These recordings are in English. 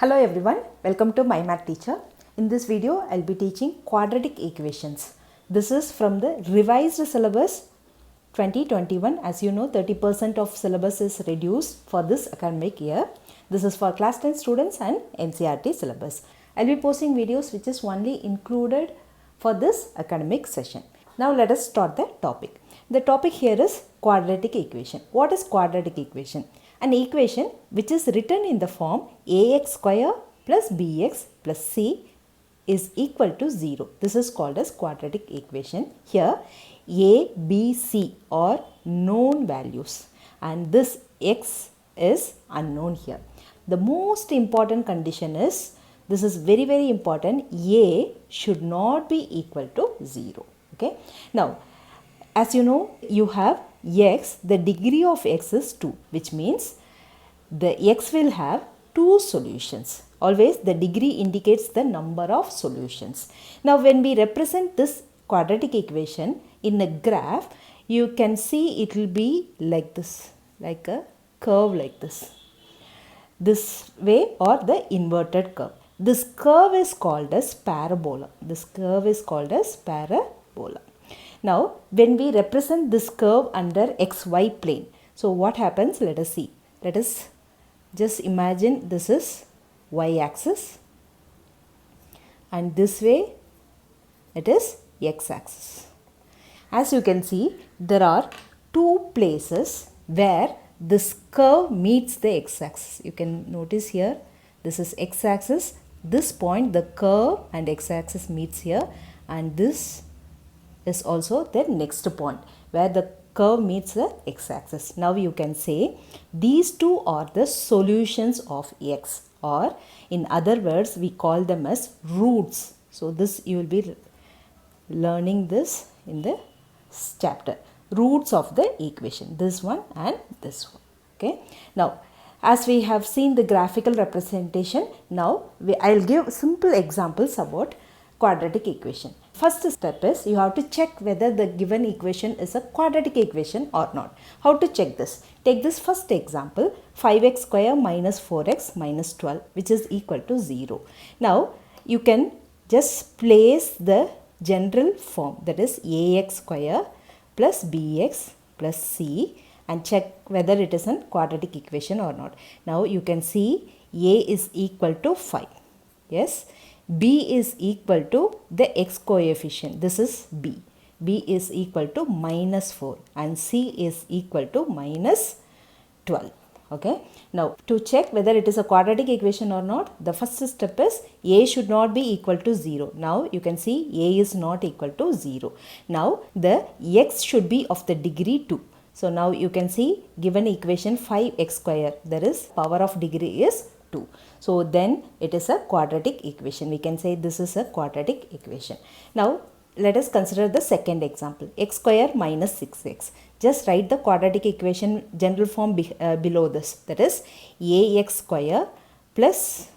Hello everyone, welcome to My Math Teacher. In this video, I'll be teaching quadratic equations. This is from the Revised Syllabus 2021. As you know, 30% of syllabus is reduced for this academic year. This is for class 10 students and NCERT syllabus. I'll be posting videos which is only included for this academic session. Now let us start the topic. The topic here is quadratic equation. What is quadratic equation? An equation which is written in the form ax square plus bx plus c is equal to 0. This is called as quadratic equation. Here a, b, c are known values and this x is unknown here. The most important condition is, this is very important, a should not be equal to 0. Okay. Now as you know, you have x, the degree of x is 2, which means the x will have 2 solutions. Always the degree indicates the number of solutions. Now when we represent this quadratic equation in a graph, you can see it will be like this, like a curve like this way, or the inverted curve. This curve is called as parabola. This curve is called as parabola. Now, when we represent this curve under xy plane, so what happens? Let us see. Let us just imagine this is y-axis and this way it is x-axis. As you can see, there are 2 places where this curve meets the x-axis. You can notice here, this is x-axis. This point, the curve and x-axis meets here, and this is also the next point where the curve meets the x-axis. Now you can say these 2 are the solutions of x, or in other words we call them as roots. So this you will be learning this in the chapter, roots of the equation, this one and this one. Okay. Now as we have seen the graphical representation, now I will give simple examples about quadratic equation. First step is you have to check whether the given equation is a quadratic equation or not. How to check this? Take this first example, 5x square minus 4x minus 12, which is equal to 0. Now you can just place the general form, that is ax square plus bx plus c, and check whether it is a quadratic equation or not. Now you can see a is equal to 5. Yes. B is equal to the x coefficient, this is b. B is equal to minus 4 and c is equal to minus 12. Okay. Now to check whether it is a quadratic equation or not, the first step is a should not be equal to 0. Now you can see a is not equal to 0. Now the x should be of the degree 2. So now you can see given equation 5x square, there is power of degree is 2. So then it is a quadratic equation. We can say this is a quadratic equation. Now let us consider the second example, x square minus 6x. Just write the quadratic equation general form below this, that is ax square plus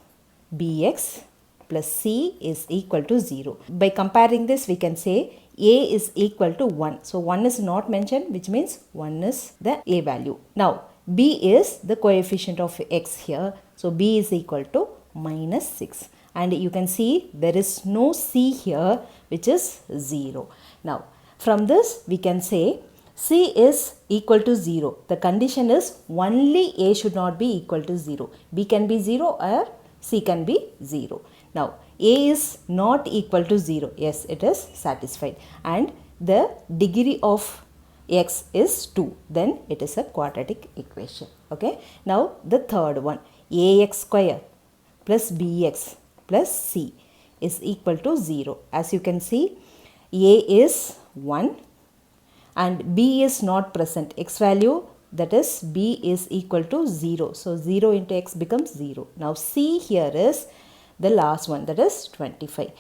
bx plus c is equal to 0. By comparing this, we can say a is equal to 1. So 1 is not mentioned, which means 1 is the a value. Now b is the coefficient of x here. So b is equal to minus 6. And you can see there is no c here, which is 0. Now from this we can say c is equal to 0. The condition is only a should not be equal to 0. B can be 0 or c can be 0. Now a is not equal to 0. Yes, it is satisfied. And the degree of x is 2. Then it is a quadratic equation. Okay. Now the third one, ax square plus bx plus c is equal to 0. As you can see, a is 1 and b is not present. X value, that is b is equal to 0. So 0 into x becomes 0. Now c here is the last one, that is 25.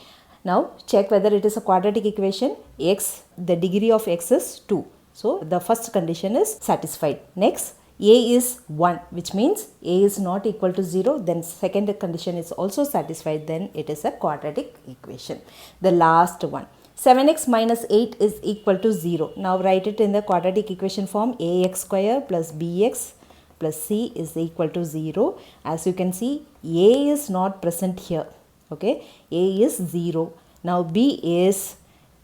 Now check whether it is a quadratic equation. X, the degree of x is 2. So the first condition is satisfied. Next, a is 1, which means a is not equal to 0. Then second condition is also satisfied. Then it is a quadratic equation. The last one, 7x minus 8 is equal to 0. Now write it in the quadratic equation form, ax square plus bx plus c is equal to 0. As you can see, a is not present here. Okay, a is 0. Now b is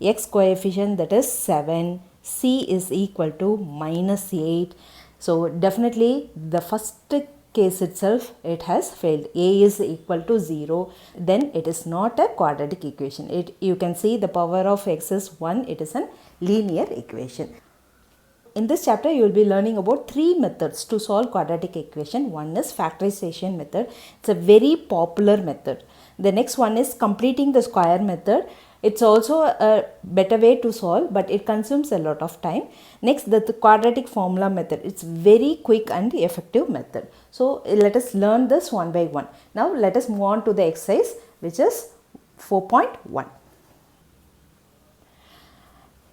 x coefficient, that is 7. C is equal to minus 8. So definitely the first case itself, it has failed. A is equal to 0. Then it is not a quadratic equation. You can see the power of x is 1. It is a linear equation. In this chapter, you will be learning about 3 methods to solve quadratic equation. One is factorisation method. It's a very popular method. The next one is completing the square method. It's also a better way to solve, but it consumes a lot of time. Next, the quadratic formula method. It's very quick and effective method. So let us learn this one by one. Now let us move on to the exercise, which is 4.1.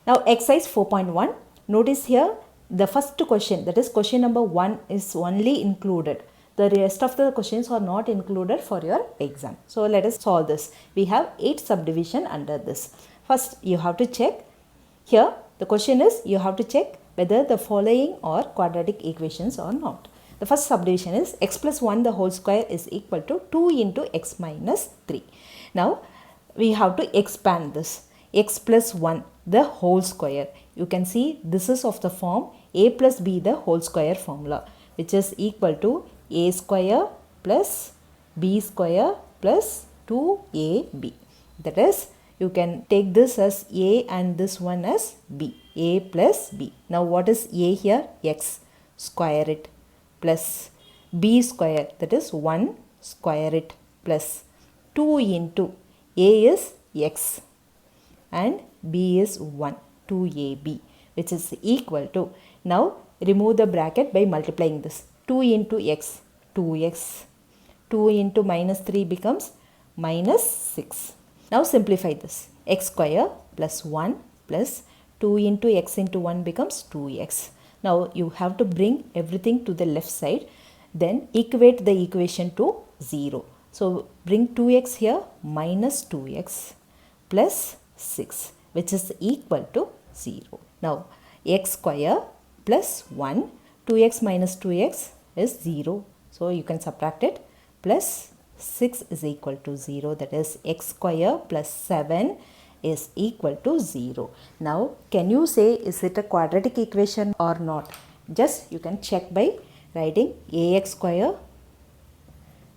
Now exercise 4.1. Notice here the first question, that is question number 1, is only included. The rest of the questions are not included for your exam. So let us solve this. We have 8 subdivision under this. First you have to check. Here the question is, you have to check whether the following are quadratic equations or not. The first subdivision is x plus 1 the whole square is equal to 2 into x minus 3. Now we have to expand this. X plus 1 the whole square. You can see this is of the form a plus b the whole square formula, which is equal to a square plus b square plus 2ab. That is, you can take this as a and this one as b. A plus b. Now what is a here? X. Square it. Plus b square, that is 1 square it, plus 2 into a is x and b is 1, 2ab, which is equal to, now remove the bracket by multiplying this. 2 into x, 2x. 2 into minus 3 becomes minus 6. Now simplify this. X square plus 1 plus 2 into x into 1 becomes 2x. Now you have to bring everything to the left side. Then equate the equation to 0. So bring 2x here, minus 2x plus 6, which is equal to 0. Now x square plus 1, 2x minus 2x is 0. So you can subtract it, plus 6 is equal to 0. That is, x square plus 7 is equal to 0. Now can you say, is it a quadratic equation or not? Just you can check by writing ax square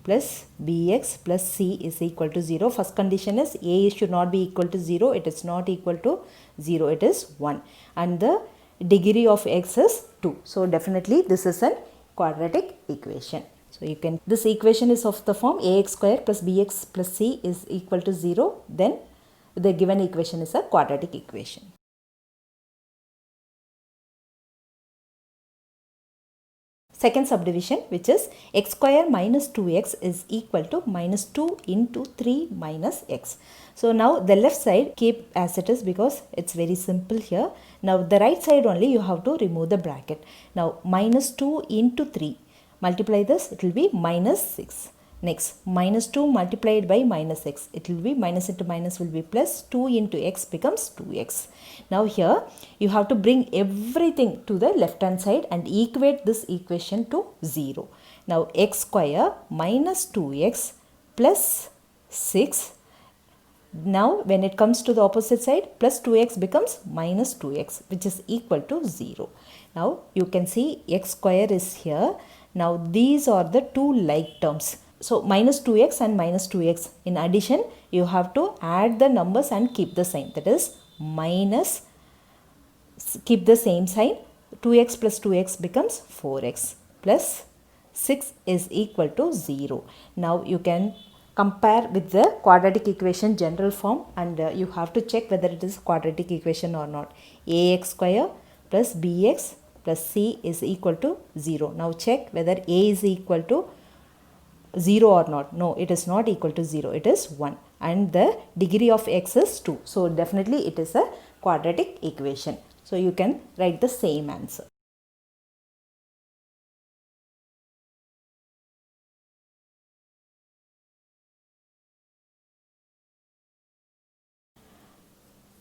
plus bx plus c is equal to 0. First condition is a should not be equal to 0. It is not equal to 0. It is 1. And the degree of x is 2. So definitely this is a quadratic equation. So you can, this equation is of the form ax square plus bx plus c is equal to 0. Then the given equation is a quadratic equation. Second subdivision, which is x square minus 2x is equal to minus 2 into 3 minus x. So now the left side keep as it is because it's very simple here. Now the right side only you have to remove the bracket. Now minus 2 into 3. Multiply this, it will be minus 6. Next, minus 2 multiplied by minus x. It will be minus into minus will be plus, 2 into x becomes 2x. Now here you have to bring everything to the left hand side and equate this equation to 0. Now x square minus 2x plus 6. Now when it comes to the opposite side, plus 2x becomes minus 2x, which is equal to 0. Now you can see x square is here. Now these are the two like terms. So minus 2x and minus 2x. In addition, you have to add the numbers and keep the sign. That is minus, keep the same sign. 2x plus 2x becomes 4x plus 6 is equal to 0. Now you can compare with the quadratic equation general form, and you have to check whether it is quadratic equation or not. Ax square plus bx plus c is equal to 0. Now check whether a is equal to 0 or not. No, it is not equal to 0. It is 1. And the degree of x is 2. So definitely it is a quadratic equation. So you can write the same answer.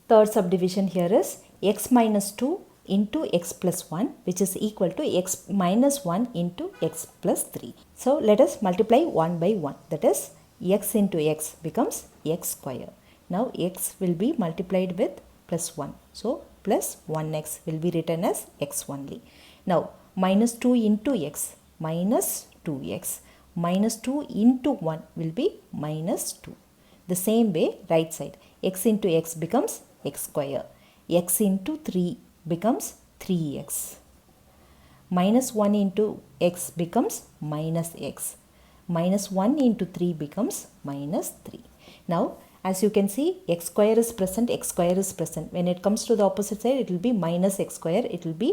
Third subdivision here is x minus 2 into x plus 1, which is equal to x minus 1 into x plus 3. So let us multiply 1 by 1. That is x into x becomes x square. Now x will be multiplied with plus 1. So plus 1x will be written as x only. Now minus 2 into x minus 2x minus 2 into 1 will be minus 2. The same way right side, x into x becomes x square. X into 3 becomes 3x. Minus 1 into x becomes minus x. Minus 1 into 3 becomes minus 3. Now as you can see, x square is present, x square is present. When it comes to the opposite side, it will be minus x square. It will be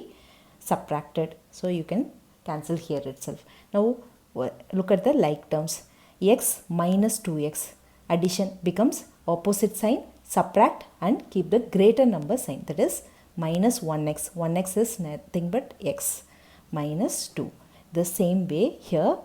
subtracted. So you can cancel here itself. Now look at the like terms. X minus 2x. Addition becomes opposite sign, subtract and keep the greater number sign. That is minus 1x. 1x is nothing but x minus 2. The same way here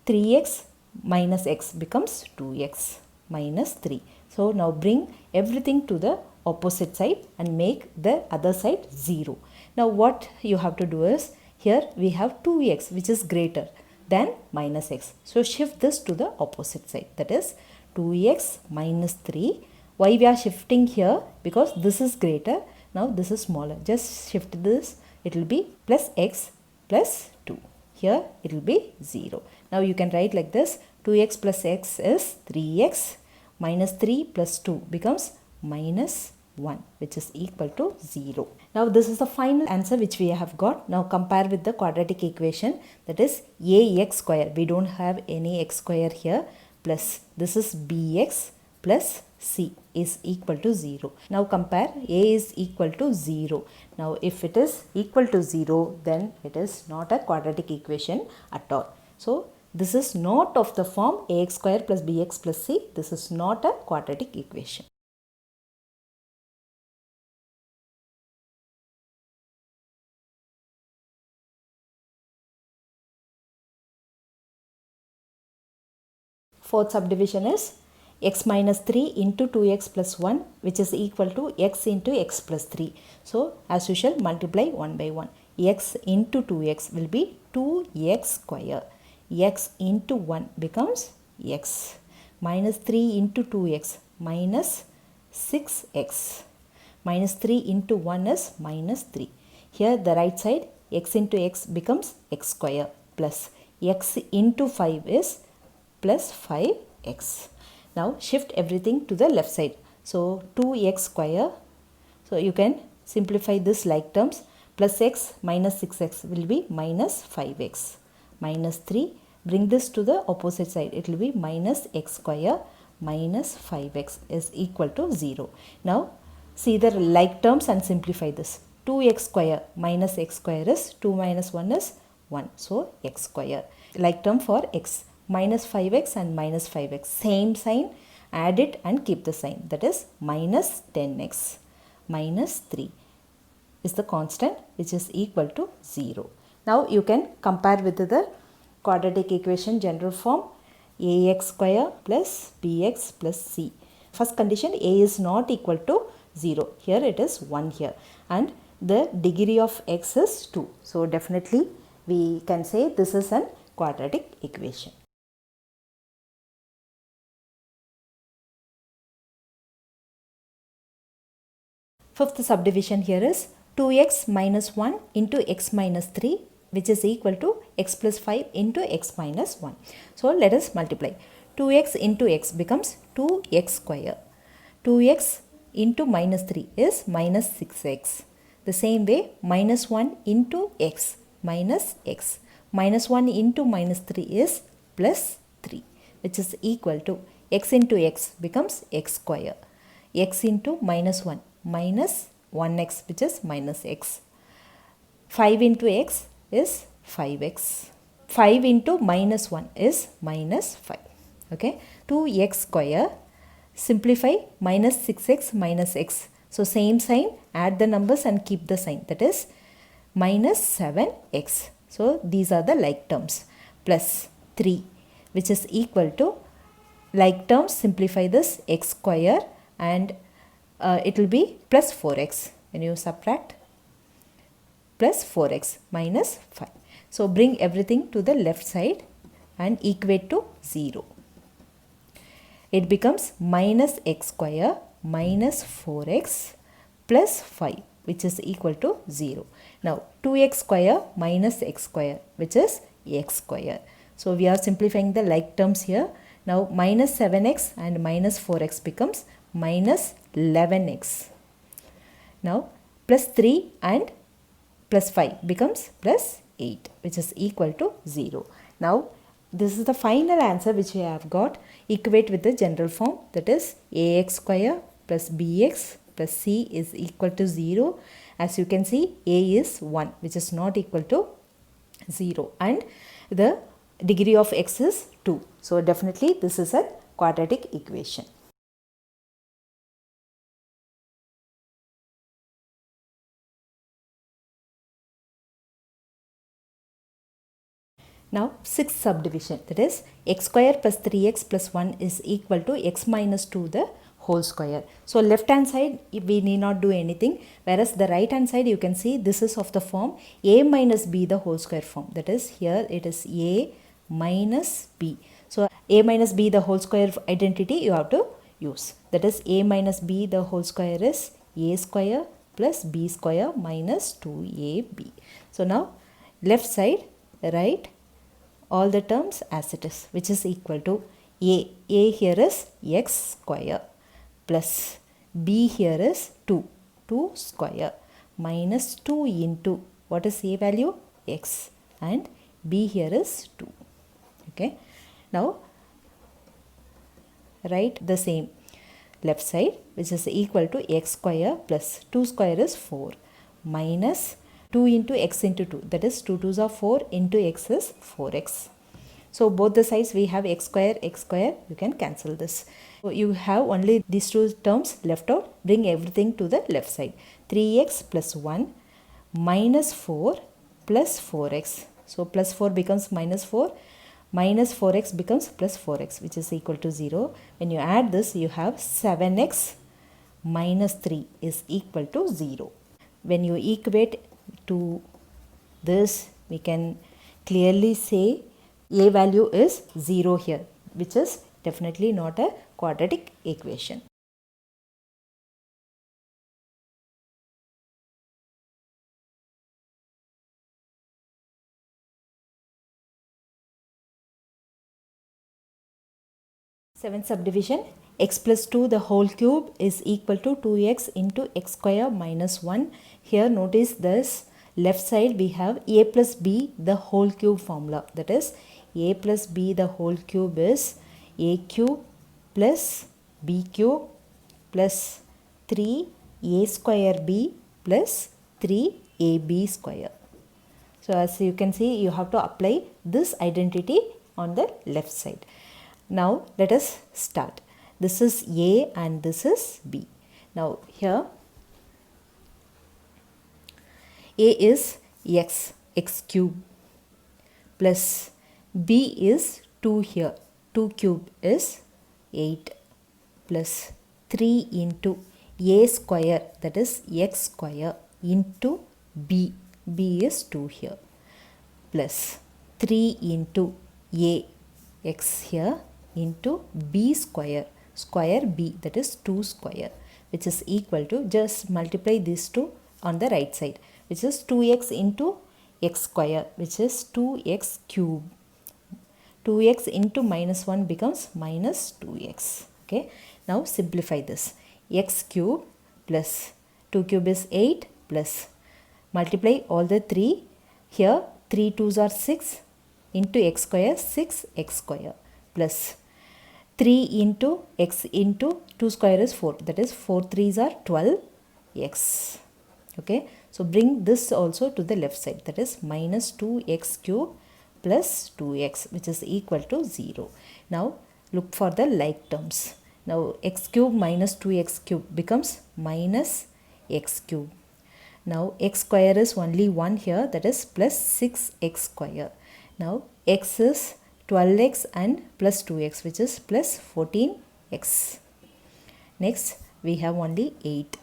3x minus x becomes 2x minus 3. So now bring everything to the opposite side and make the other side 0. Now what you have to do is, here we have 2x which is greater than minus x. So shift this to the opposite side. That is 2x minus 3. Why we are shifting here? Because this is greater. Now this is smaller. Just shift this. It will be plus x plus 2. Here it will be 0. Now you can write like this. 2x plus x is 3x minus 3 plus 2 becomes minus 1, which is equal to 0. Now this is the final answer which we have got. Now compare with the quadratic equation, that is ax square. We don't have any x square here, plus this is bx plus c is equal to 0. Now compare, a is equal to 0. Now if it is equal to 0, then it is not a quadratic equation at all. So this is not of the form ax square plus bx plus c. This is not a quadratic equation. Fourth subdivision is x minus 3 into 2x plus 1, which is equal to x into x plus 3. So as usual, multiply 1 by 1. X into 2x will be 2x square. X into 1 becomes x. Minus 3 into 2x minus 6x. Minus 3 into 1 is minus 3. Here the right side, x into x becomes x square, plus x into 5 is plus 5x. Now shift everything to the left side. So 2x square. So you can simplify this like terms. Plus x minus 6x will be minus 5x. Minus 3. Bring this to the opposite side. It will be minus x square minus 5x is equal to 0. Now see the like terms and simplify this. 2x square minus x square is 2 minus 1 is 1. So x square. Like term for x. Minus 5x and minus 5x. Same sign. Add it and keep the sign. That is minus 10x. Minus 3 is the constant, which is equal to 0. Now you can compare with the quadratic equation general form. Ax square plus bx plus c. First condition, a is not equal to 0. Here it is 1 here. And the degree of x is 2. So definitely we can say this is an quadratic equation. Fifth subdivision here is 2x minus 1 into x minus 3, which is equal to x plus 5 into x minus 1. So let us multiply. 2x into x becomes 2x square. 2x into minus 3 is minus 6x. The same way, minus 1 into x minus x. Minus 1 into minus 3 is plus 3, which is equal to x into x becomes x square. X into minus 1 minus 1x, which is minus x. 5 into x is 5x. 5 into minus 1 is minus 5. Okay. 2x square. Simplify minus 6x minus x. So same sign, add the numbers and keep the sign. That is minus 7x. So these are the like terms. Plus 3, which is equal to like terms. Simplify this, x square, and it will be plus 4x when you subtract. plus 4x minus 5. So bring everything to the left side and equate to 0. It becomes minus x square minus 4x plus 5, which is equal to 0. Now 2x square minus x square, which is x square. So we are simplifying the like terms here. Now minus 7x and minus 4x becomes minus 11x. Now plus 3 and plus 5 becomes plus 8, which is equal to 0. Now this is the final answer which we have got. Equate with the general form, that is ax square plus bx plus c is equal to 0. As you can see, a is 1, which is not equal to 0, and the degree of x is 2. So definitely this is a quadratic equation. Now sixth subdivision, that is x square plus 3x plus 1 is equal to x minus 2 the whole square. So left hand side we need not do anything, whereas the right hand side you can see this is of the form a minus b the whole square form, that is here it is a minus b. So a minus b the whole square identity you have to use, that is a minus b the whole square is a square plus b square minus 2ab. So now left side write all the terms as it is, which is equal to a here is x square plus b here is 2 square minus 2 into what is a value, x, and b here is 2. Okay, now write the same left side, which is equal to x square plus 2 square is 4 minus 2 into x into 2, that is 2 2s are 4 into x is 4x. So both the sides we have x square, you can cancel this. So you have only these two terms left out. Bring everything to the left side. 3x plus 1 minus 4 plus 4x. So plus 4 becomes minus 4. Minus 4x becomes plus 4x, which is equal to 0. When you add this, you have 7x minus 3 is equal to 0. When you equate to this, we can clearly say a value is 0 here, which is definitely not a quadratic equation. Seventh subdivision, x plus 2 the whole cube is equal to 2x into x square minus 1. Here notice this left side we have a plus b the whole cube formula, that is a plus b the whole cube is a cube plus b cube plus 3a square b plus 3ab square. So as you can see, you have to apply this identity on the left side. Now let us start. This is a and this is b. Now here a is x cube plus b is 2 here. 2 cube is 8 plus 3 into a square, that is x square, into b is 2 here, plus 3 into a x here into b square b, that is 2 square, which is equal to, just multiply these two on the right side, which is 2x into x square, which is 2x cube. 2x into minus 1 becomes minus 2x. Okay, now simplify this. X cube plus 2 cube is 8 plus multiply all the 3. Here 3 2s are 6 into x square, 6x square, plus 3 into x into 2 square is 4, that is 4 3s are 12x. Okay, so bring this also to the left side, that is minus 2x cube plus 2x, which is equal to 0. Now look for the like terms. Now x cube minus 2x cube becomes minus x cube. Now x square is only 1 here, that is plus 6x square. Now x is 12x and plus 2x, which is plus 14x. Next we have only 8.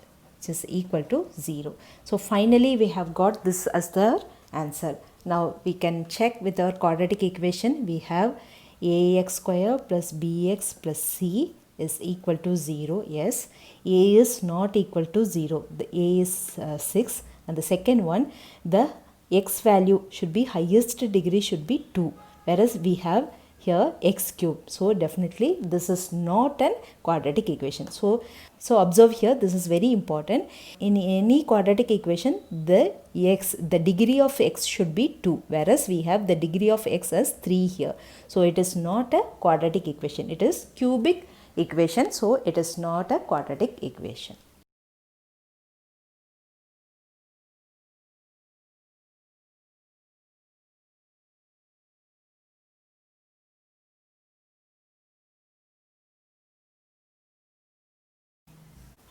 which is equal to 0. So finally we have got this as the answer. Now we can check with our quadratic equation. We have ax square plus bx plus c is equal to 0. Yes, a is not equal to 0. The a is 6, and the second one, the x value should be highest degree should be 2, whereas we have here x cube. So definitely this is not an quadratic equation. So observe here, this is very important. In any quadratic equation, the degree of x should be 2, whereas we have the degree of x as 3 here. So it is not a quadratic equation. It is cubic equation. So it is not a quadratic equation.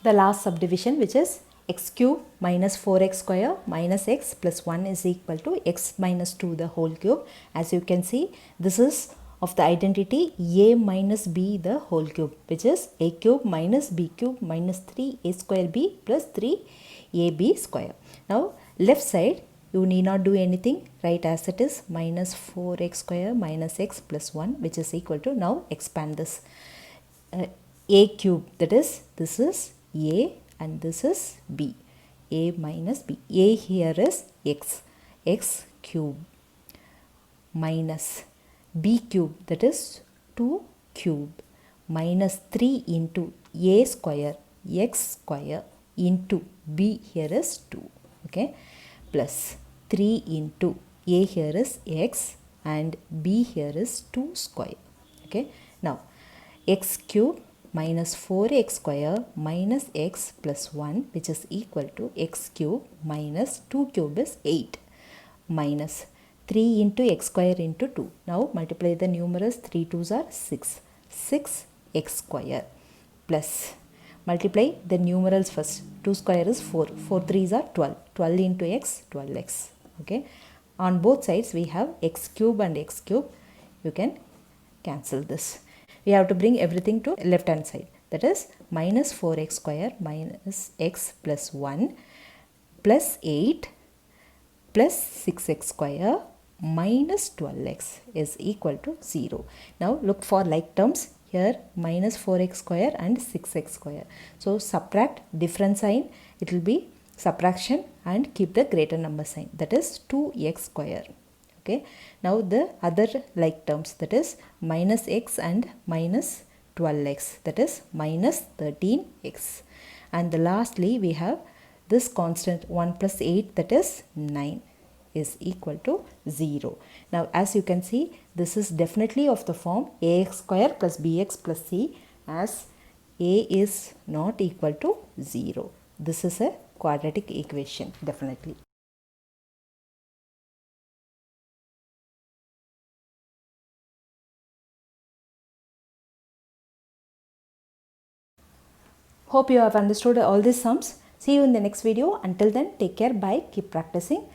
The last subdivision, which is x cube minus 4x square minus x plus 1 is equal to x minus 2 the whole cube. As you can see, this is of the identity a minus b the whole cube, which is a cube minus b cube minus 3a square b plus 3ab square. Now left side, you need not do anything, write as it is, minus 4x square minus x plus 1, which is equal to, now expand this, a cube, that is, this is a and this is b, a minus b. A here is x cube minus b cube, that is 2 cube minus 3 into a square, x square into b here is 2, okay, plus 3 into a here is x and b here is 2 square, okay. Now x cube minus 4x square minus x plus 1, which is equal to x cube minus 2 cube is 8 minus 3 into x square into 2. Now multiply the numerals, 3 2s are 6, 6x square plus, multiply the numerals first, 2 square is 4, 4 3s are 12, 12 into x, 12x, okay. On both sides we have x cube and x cube, you can cancel this. We have to bring everything to left hand side, that is minus 4x square minus x plus 1 plus 8 plus 6x square minus 12x is equal to 0. Now look for like terms here, minus 4x square and 6x square. So subtract different sign, it will be subtraction, and keep the greater number sign, that is 2x square. Okay. Now the other like terms, that is minus x and minus 12x, that is minus 13x. And lastly we have this constant 1 plus 8, that is 9 is equal to 0. Now as you can see, this is definitely of the form ax square plus bx plus c, as a is not equal to 0. This is a quadratic equation, definitely. Hope you have understood all these sums. See you in the next video. Until then, take care. Bye. Keep practicing.